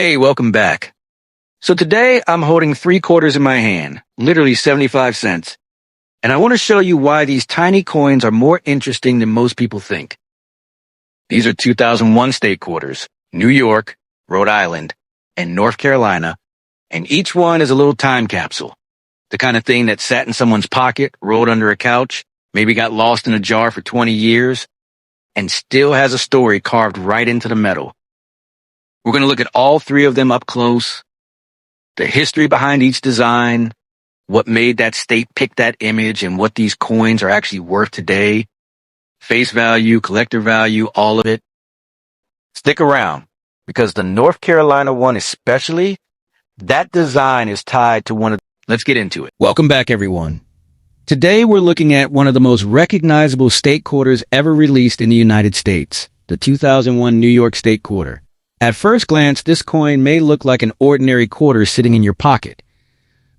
Hey, welcome back. So today I'm holding 3 quarters in my hand, literally 75 cents. And I want to show you why these tiny coins are more interesting than most people think. These are 2001 state quarters, New York, Rhode Island, and North Carolina, and each one is a little time capsule. The kind of thing that sat in someone's pocket, rolled under a couch, maybe got lost in a jar for 20 years, and still has a story carved right into the metal. We're going to look at all 3 of them up close, the history behind each design, what made that state pick that image, and what these coins are actually worth today. Face value, collector value, all of it. Stick around, because the North Carolina one especially, that design is tied to one of... Let's get into it. Welcome back, everyone. Today we're looking at one of the most recognizable state quarters ever released in the United States, the 2001 New York State Quarter. At first glance, this coin may look like an ordinary quarter sitting in your pocket.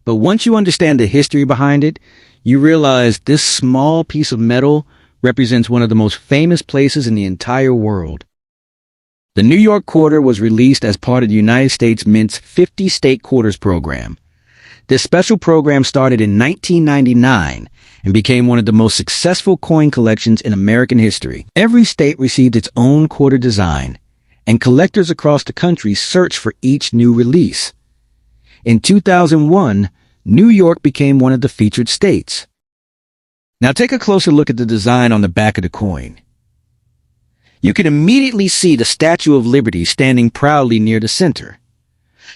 But once you understand the history behind it, you realize this small piece of metal represents one of the most famous places in the entire world. The New York Quarter was released as part of the United States Mint's 50 State Quarters program. This special program started in 1999 and became one of the most successful coin collections in American history. Every state received its own quarter design, and collectors across the country searched for each new release. In 2001, New York became one of the featured states. Now take a closer look at the design on the back of the coin. You can immediately see the Statue of Liberty standing proudly near the center.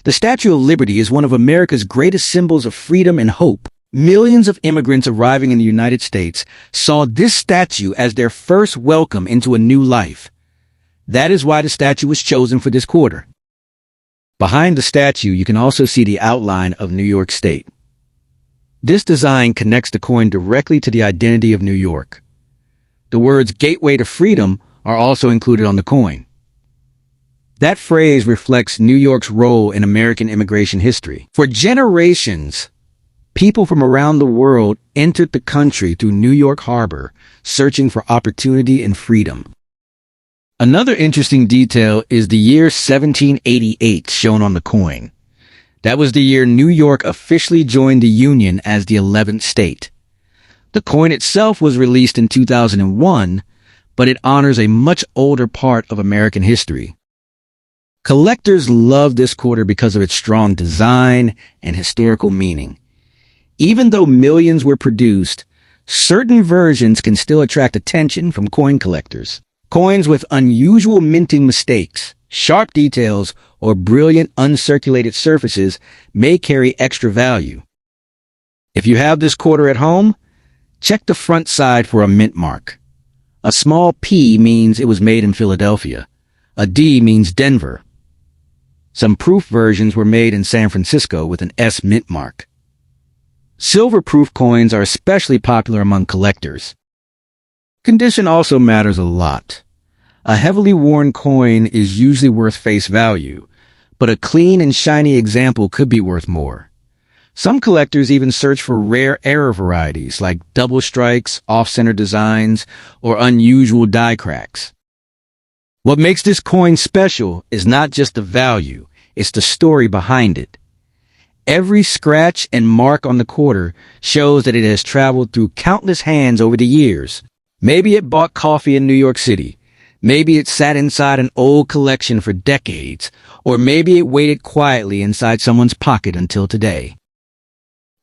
The Statue of Liberty is one of America's greatest symbols of freedom and hope. Millions of immigrants arriving in the United States saw this statue as their first welcome into a new life. That is why the statue was chosen for this quarter. Behind the statue, you can also see the outline of New York State. This design connects the coin directly to the identity of New York. The words "Gateway to Freedom" are also included on the coin. That phrase reflects New York's role in American immigration history. For generations, people from around the world entered the country through New York Harbor, searching for opportunity and freedom. Another interesting detail is the year 1788 shown on the coin. That was the year New York officially joined the Union as the 11th state. The coin itself was released in 2001, but it honors a much older part of American history. Collectors love this quarter because of its strong design and historical meaning. Even though millions were produced, certain versions can still attract attention from coin collectors. Coins with unusual minting mistakes, sharp details, or brilliant uncirculated surfaces may carry extra value. If you have this quarter at home, check the front side for a mint mark. A small P means it was made in Philadelphia. A D means Denver. Some proof versions were made in San Francisco with an S mint mark. Silver-proof coins are especially popular among collectors. Condition also matters a lot. A heavily worn coin is usually worth face value, but a clean and shiny example could be worth more. Some collectors even search for rare error varieties like double strikes, off-center designs, or unusual die cracks. What makes this coin special is not just the value, it's the story behind it. Every scratch and mark on the quarter shows that it has traveled through countless hands over the years. Maybe it bought coffee in New York City. Maybe it sat inside an old collection for decades. Or maybe it waited quietly inside someone's pocket until today.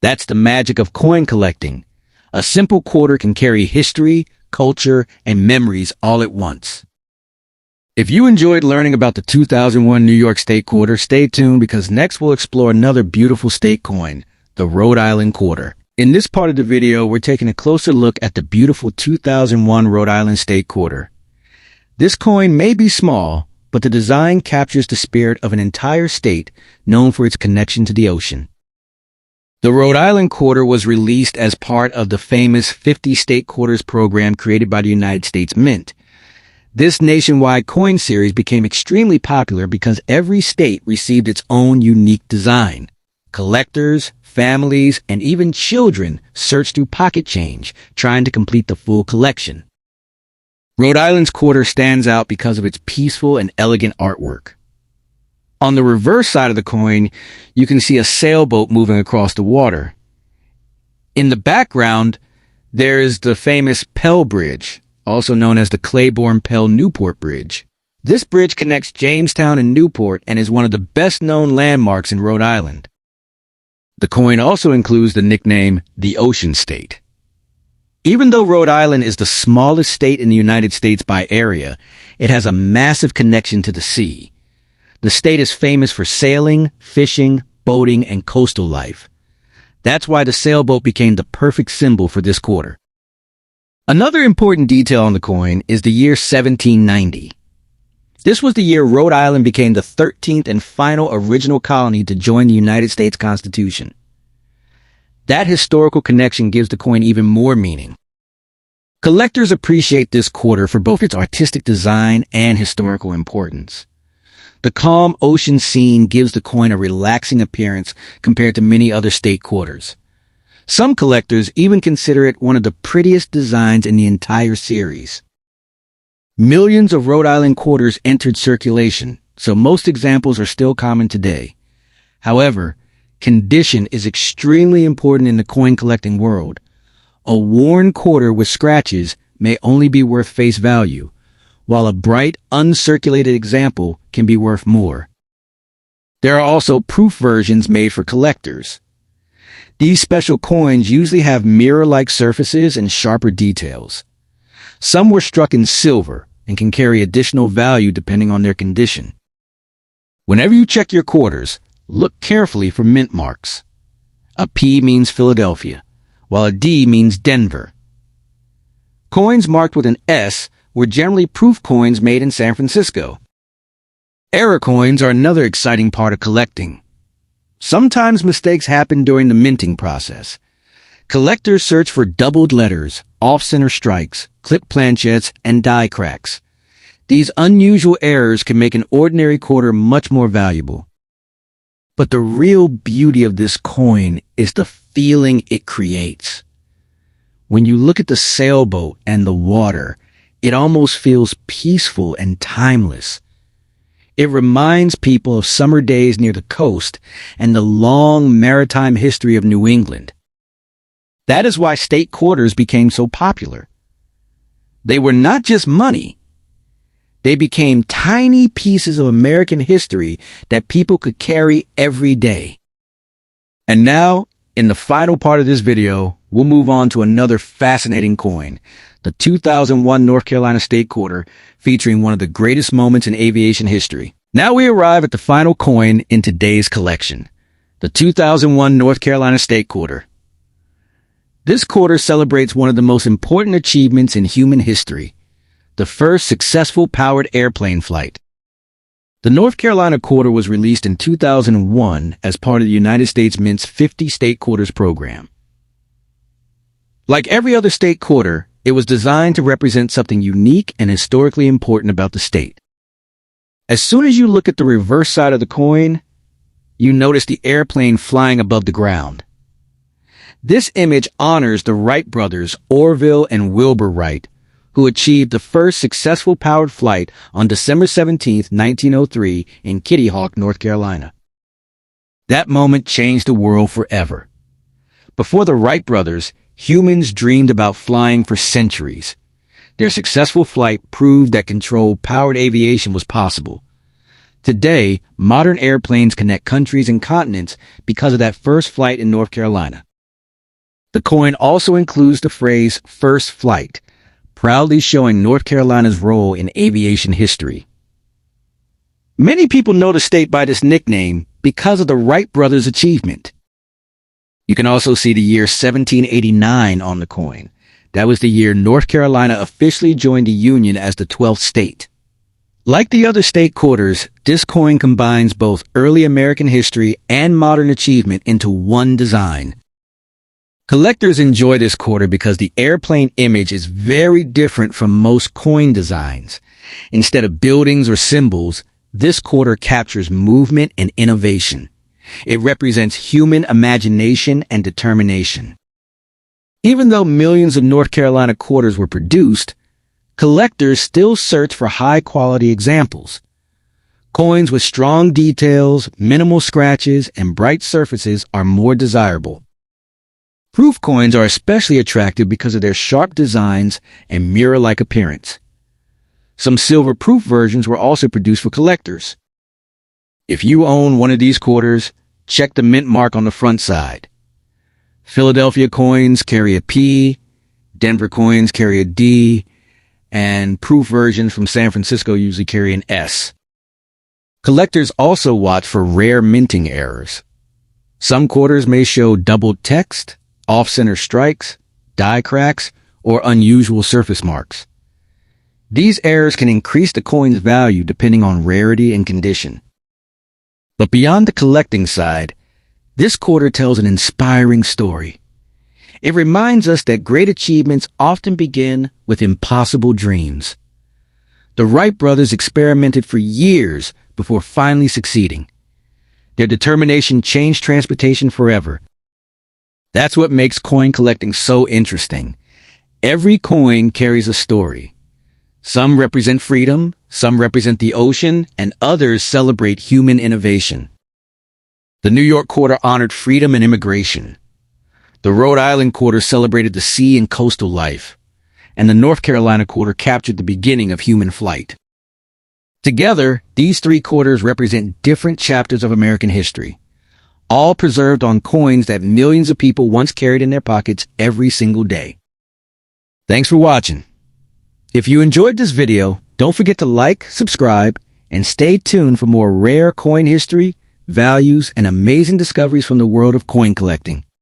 That's the magic of coin collecting. A simple quarter can carry history, culture, and memories all at once. If you enjoyed learning about the 2001 New York State Quarter, stay tuned because next we'll explore another beautiful state coin, the Rhode Island Quarter. In this part of the video, we're taking a closer look at the beautiful 2001 Rhode Island State Quarter. This coin may be small, but the design captures the spirit of an entire state known for its connection to the ocean. The Rhode Island Quarter was released as part of the famous 50 State Quarters program created by the United States Mint. This nationwide coin series became extremely popular because every state received its own unique design. Collectors, families, and even children searched through pocket change, trying to complete the full collection. Rhode Island's quarter stands out because of its peaceful and elegant artwork. On the reverse side of the coin, you can see a sailboat moving across the water. In the background, there is the famous Pell Bridge, also known as the Claiborne-Pell-Newport Bridge. This bridge connects Jamestown and Newport and is one of the best-known landmarks in Rhode Island. The coin also includes the nickname the Ocean State. Even though Rhode Island is the smallest state in the United States by area, it has a massive connection to the sea. The state is famous for sailing, fishing, boating, and coastal life. That's why the sailboat became the perfect symbol for this quarter. Another important detail on the coin is the year 1790. This was the year Rhode Island became the 13th and final original colony to join the United States Constitution. That historical connection gives the coin even more meaning. Collectors appreciate this quarter for both its artistic design and historical importance. The calm ocean scene gives the coin a relaxing appearance compared to many other state quarters. Some collectors even consider it one of the prettiest designs in the entire series. Millions of Rhode Island quarters entered circulation, so most examples are still common today. However, condition is extremely important in the coin collecting world. A worn quarter with scratches may only be worth face value, while a bright, uncirculated example can be worth more. There are also proof versions made for collectors. These special coins usually have mirror-like surfaces and sharper details. Some were struck in silver and can carry additional value depending on their condition. Whenever you check your quarters, look carefully for mint marks. A P means Philadelphia, while a D means Denver. Coins marked with an S were generally proof coins made in San Francisco. Error coins are another exciting part of collecting. Sometimes mistakes happen during the minting process. Collectors search for doubled letters, off-center strikes, clip planchettes, and die cracks. These unusual errors can make an ordinary quarter much more valuable. But the real beauty of this coin is the feeling it creates. When you look at the sailboat and the water, it almost feels peaceful and timeless. It reminds people of summer days near the coast and the long maritime history of New England. That is why state quarters became so popular. They were not just money. They became tiny pieces of American history that people could carry every day. And now, in the final part of this video, we'll move on to another fascinating coin, the 2001 North Carolina State Quarter, featuring one of the greatest moments in aviation history. Now we arrive at the final coin in today's collection, the 2001 North Carolina State Quarter. This quarter celebrates one of the most important achievements in human history, the first successful powered airplane flight. The North Carolina Quarter was released in 2001 as part of the United States Mint's 50 State Quarters program. Like every other state quarter, it was designed to represent something unique and historically important about the state. As soon as you look at the reverse side of the coin, you notice the airplane flying above the ground. This image honors the Wright brothers, Orville and Wilbur Wright, who achieved the first successful powered flight on December 17, 1903 in Kitty Hawk, North Carolina. That moment changed the world forever. Before the Wright brothers, humans dreamed about flying for centuries. Their successful flight proved that controlled powered aviation was possible. Today, modern airplanes connect countries and continents because of that first flight in North Carolina. The coin also includes the phrase "first flight," proudly showing North Carolina's role in aviation history. Many people know the state by this nickname because of the Wright brothers' achievement. You can also see the year 1789 on the coin. That was the year North Carolina officially joined the Union as the 12th state. Like the other state quarters, this coin combines both early American history and modern achievement into one design. Collectors enjoy this quarter because the airplane image is very different from most coin designs. Instead of buildings or symbols, this quarter captures movement and innovation. It represents human imagination and determination. Even though millions of North Carolina quarters were produced, collectors still search for high-quality examples. Coins with strong details, minimal scratches, and bright surfaces are more desirable. Proof coins are especially attractive because of their sharp designs and mirror-like appearance. Some silver-proof versions were also produced for collectors. If you own one of these quarters, check the mint mark on the front side. Philadelphia coins carry a P, Denver coins carry a D, and proof versions from San Francisco usually carry an S. Collectors also watch for rare minting errors. Some quarters may show doubled text, off-center strikes, die cracks, or unusual surface marks. These errors can increase the coin's value depending on rarity and condition. But beyond the collecting side, this quarter tells an inspiring story. It reminds us that great achievements often begin with impossible dreams. The Wright brothers experimented for years before finally succeeding. Their determination changed transportation forever. That's what makes coin collecting so interesting. Every coin carries a story. Some represent freedom, some represent the ocean, and others celebrate human innovation. The New York quarter honored freedom and immigration. The Rhode Island quarter celebrated the sea and coastal life. And the North Carolina quarter captured the beginning of human flight. Together, these three quarters represent different chapters of American history, all preserved on coins that millions of people once carried in their pockets every single day. Thanks for watching. If you enjoyed this video, don't forget to like, subscribe, and stay tuned for more rare coin history, values, and amazing discoveries from the world of coin collecting.